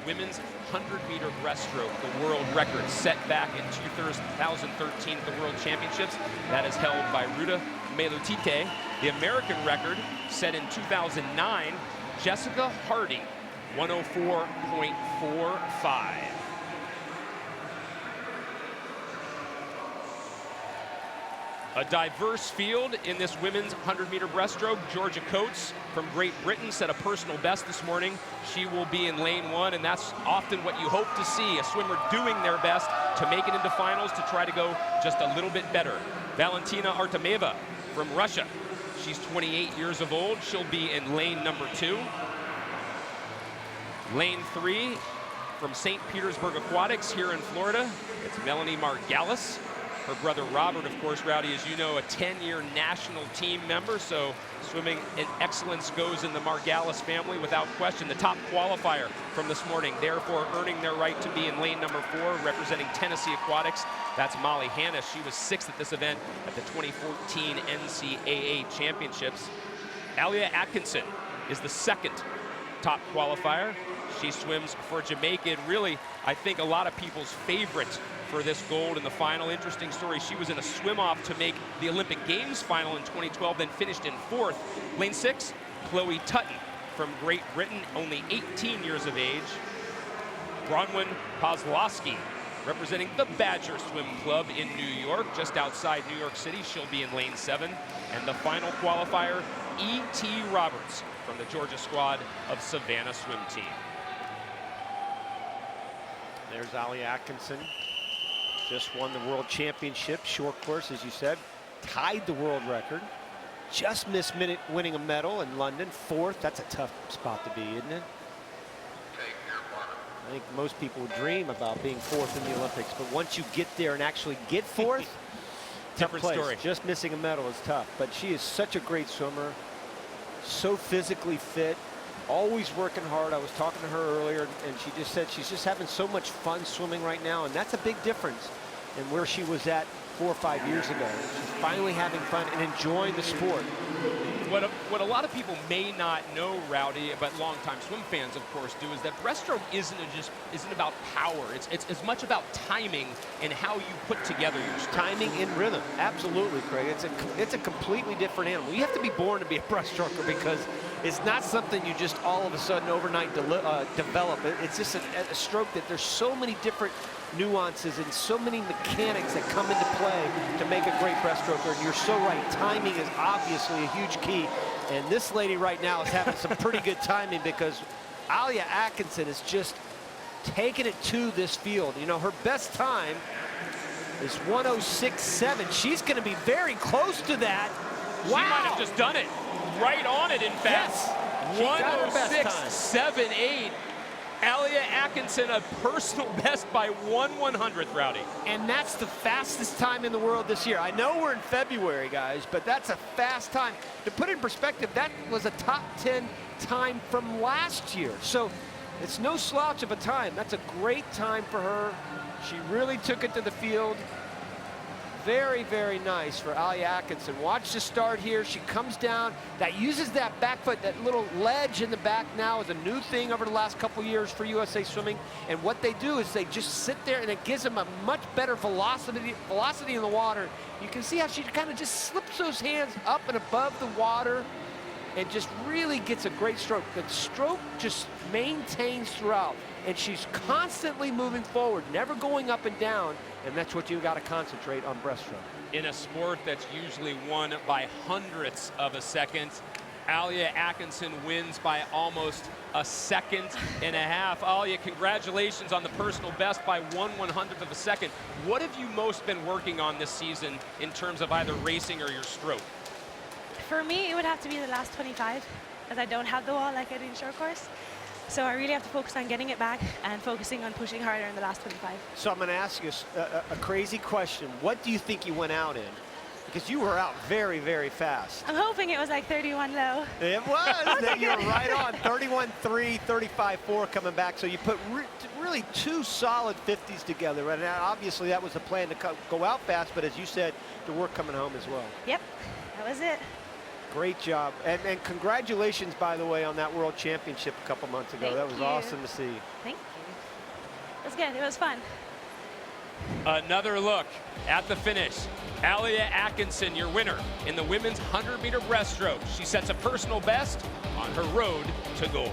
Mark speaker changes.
Speaker 1: women's 100-meter breaststroke, the world record set back in 2013 at the World Championships. That is held by Ruta Melutite. The American record set in 2009, Jessica Hardy, 104.45. A diverse field in this women's 100-meter breaststroke. Georgia Coates from Great Britain set a personal best this morning. She will be in lane 1, and that's often what you hope to see, a swimmer doing their best to make it into finals, to try to go just a little bit better. Valentina Artemeva from Russia. She's 28 years of old. She'll be in lane number 2. Lane 3 from St. Petersburg Aquatics here in Florida. It's Melanie Margalis. Her brother Robert, of course, Rowdy, as you know, a 10-year national team member, so swimming in excellence goes in the Margalis family without question. The top qualifier from this morning, therefore earning their right to be in lane number 4, representing Tennessee Aquatics. That's Molly Hannes. She was 6th at this event at the 2014 NCAA Championships. Alia Atkinson is the 2nd top qualifier. She swims for Jamaica, and really, I think a lot of people's favorite for this gold in the final. Interesting story, she was in a swim-off to make the Olympic Games final in 2012, then finished in 4th. Lane 6, Chloe Tutton from Great Britain, only 18 years of age. Bronwyn Kozlowski, representing the Badger Swim Club in New York, just outside New York City. She'll be in lane 7. And the final qualifier, E.T. Roberts from the Georgia squad of Savannah Swim Team.
Speaker 2: There's Alia Atkinson. Just won the World Championship, short course, as you said. Tied the world record. Just missed winning a medal in London, 4th. That's a tough spot to be, isn't it? I think most people dream about being 4th in the Olympics, but once you get there and actually get 4th,
Speaker 1: different story.
Speaker 2: Just missing a medal is tough, but she is such a great swimmer, so physically fit, always working hard. I was talking to her earlier, and she just said she's just having so much fun swimming right now, and that's a big difference in where she was at 4 or 5 years ago. She's finally having fun and enjoying the sport.
Speaker 1: What a lot of people may not know, Rowdy, but longtime swim fans, of course, do, is that breaststroke isn't about power. It's as much about timing and how you put together your stroke.
Speaker 2: Timing and rhythm, absolutely, Craig. It's a completely different animal. You have to be born to be a breaststroker, because it's not something you just all of a sudden overnight develop. It's just a stroke that there's so many different nuances and so many mechanics that come into play to make a great breaststroker. And you're so right, timing is obviously a huge key. And this lady right now is having some pretty good timing, because Alia Atkinson is just taking it to this field. You know, her best time is 106.7. She's going to be very close to that.
Speaker 1: Wow. She might have just done it. Right on it, in fact.
Speaker 2: Yes.
Speaker 1: 106.78. Alia Atkinson, a personal best by 1/100th, Rowdy.
Speaker 2: And that's the fastest time in the world this year. I know we're in February, guys, but that's a fast time. To put it in perspective, that was a top 10 time from last year. So it's no slouch of a time. That's a great time for her. She really took it to the field. Very, very nice for Alia Atkinson. Watch the start here. She comes down. That uses that back foot, that little ledge in the back now is a new thing over the last couple years for USA Swimming. And what they do is they just sit there, and it gives them a much better velocity in the water. You can see how she kind of just slips those hands up and above the water and just really gets a great stroke. The stroke just maintains throughout, and she's constantly moving forward, never going up and down. And that's what you got to concentrate on breaststroke.
Speaker 1: In a sport that's usually won by hundredths of a second, Alia Atkinson wins by almost a second and a half. Alia, congratulations on the personal best by 1/100th of a second. What have you most been working on this season in terms of either racing or your stroke?
Speaker 3: For me, it would have to be the last 25, as I don't have the wall like I do in short course. So I really have to focus on getting it back and focusing on pushing harder in the last 25.
Speaker 2: So I'm going to ask you a crazy question. What do you think you went out in? Because you were out very, very fast.
Speaker 3: I'm hoping it was like 31 low.
Speaker 2: It was. You're right on. 31.3, 35.4 coming back. So you put really 2 solid 50s together. And obviously that was the plan to go out fast. But as you said, the work coming home as well.
Speaker 3: Yep, that was it.
Speaker 2: Great job. And congratulations, by the way, on that World Championship a couple months ago.
Speaker 3: Thank
Speaker 2: That was
Speaker 3: you.
Speaker 2: awesome to see.
Speaker 3: Thank you. was good. It was fun.
Speaker 1: Another look at the finish. Alia Atkinson, your winner in the women's 100-meter breaststroke. She sets a personal best on her road to gold.